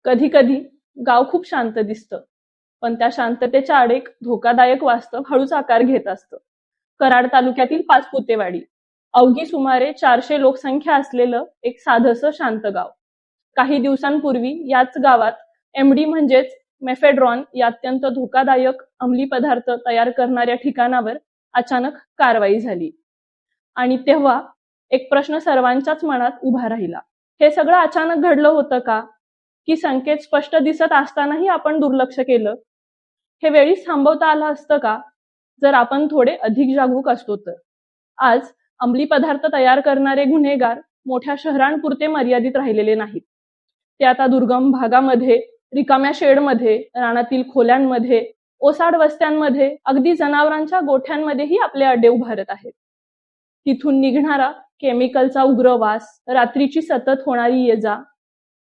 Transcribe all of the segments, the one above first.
कधी कधी गाव खूप शांत दिसतं, पण त्या शांततेच्या आड एक धोकादायक वास्तव हळूच आकार घेत असतं. कराड तालुक्यातील पाचपुतेवाडी, अवघी सुमारे 400 लोकसंख्या असलेलं एक साधंसं शांत गाव. काही दिवसांपूर्वी याच गावात एमडी म्हणजेच मेफेड्रॉन या अत्यंत धोकादायक अंमली पदार्थ तयार करणाऱ्या ठिकाणावर अचानक कारवाई झाली. आणि तेव्हा एक प्रश्न सर्वांच्याच मनात उभा राहिला. हे सगळं अचानक घडलं होतं का? की संकेत स्पष्ट दिसत असतानाही आपण दुर्लक्ष केलं? हे वेळीच थांबवता आलं असतं का, जर आपण थोडे अधिक जागरूक असतो तर? आज अंमली पदार्थ तयार करणारे गुन्हेगार मोठ्या शहरांपुरते मर्यादित राहिलेले नाहीत. ते आता दुर्गम भागामध्ये, रिकाम्या शेडमध्ये, रानातील खोल्यांमध्ये, ओसाड वस्त्यांमध्ये, अगदी जनावरांच्या गोठ्यांमध्येही आपले अड्डे उभारत आहेत. तिथून निघणारा केमिकलचा उग्र वास, रात्रीची सतत होणारी ये-जा,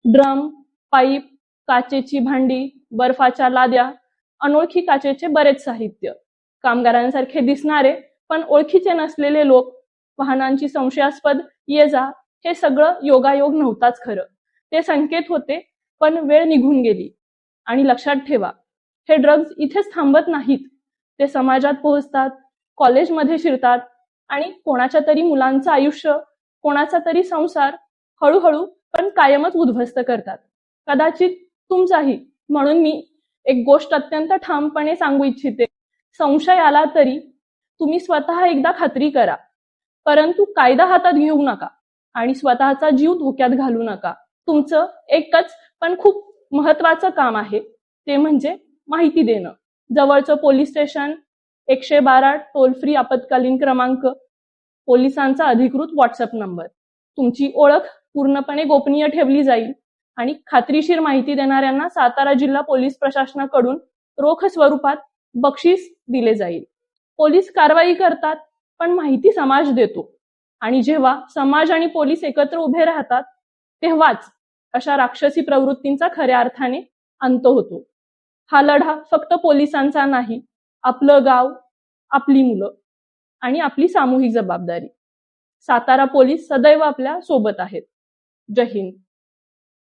ड्रम, पाईप, काचेची भांडी, बर्फाच्या लाद्या, अनोळखी काचेचे बरेच साहित्य, कामगारांसारखे दिसणारे पण ओळखीचे नसलेले लोक, वाहनांची संशयास्पद ये-जा, हे सगळं योगायोग नव्हताच खरं. ते संकेत होते, पण वेळ निघून गेली. आणि लक्षात ठेवा, हे ड्रग्ज इथेच थांबत नाहीत. ते समाजात पोहोचतात, कॉलेजमध्ये शिरतात आणि कोणाच्या तरी मुलांचं आयुष्य, कोणाचा तरी संसार हळूहळू पण कायमच उद्ध्वस्त करतात. कदाचित तुमचाही. म्हणून मी एक गोष्ट अत्यंत ठामपणे सांगू इच्छिते. संशय आला तरी तुम्ही स्वतः एकदा खात्री करा, परंतु कायदा हातात घेऊ नका आणि स्वतःचा जीव धोक्यात घालू नका. तुमचं एकच पण खूप महत्वाचं काम आहे, ते म्हणजे माहिती देणं. जवळचं पोलीस स्टेशन, 112 टोल फ्री आपत्कालीन क्रमांक, पोलिसांचा अधिकृत व्हॉट्सअप नंबर. तुमची ओळख पूर्णपणे गोपनीय ठेवली जाईल आणि खात्रीशीर माहिती देणाऱ्यांना सातारा जिल्हा पोलीस प्रशासनाकडून रोख स्वरूपात बक्षीस दिले जाईल. पोलीस कारवाई करतात, पण माहिती समाज देतो. आणि जेव्हा समाज आणि पोलीस एकत्र उभे राहतात, तेव्हाच अशा राक्षसी प्रवृत्तींचा खऱ्या अर्थाने अंत होतो. हा लढा फक्त पोलिसांचा नाही, आपलं गाव, आपली मुलं आणि आपली सामूहिक जबाबदारी. सातारा पोलीस सदैव आपल्या सोबत आहेत. जय हिंद.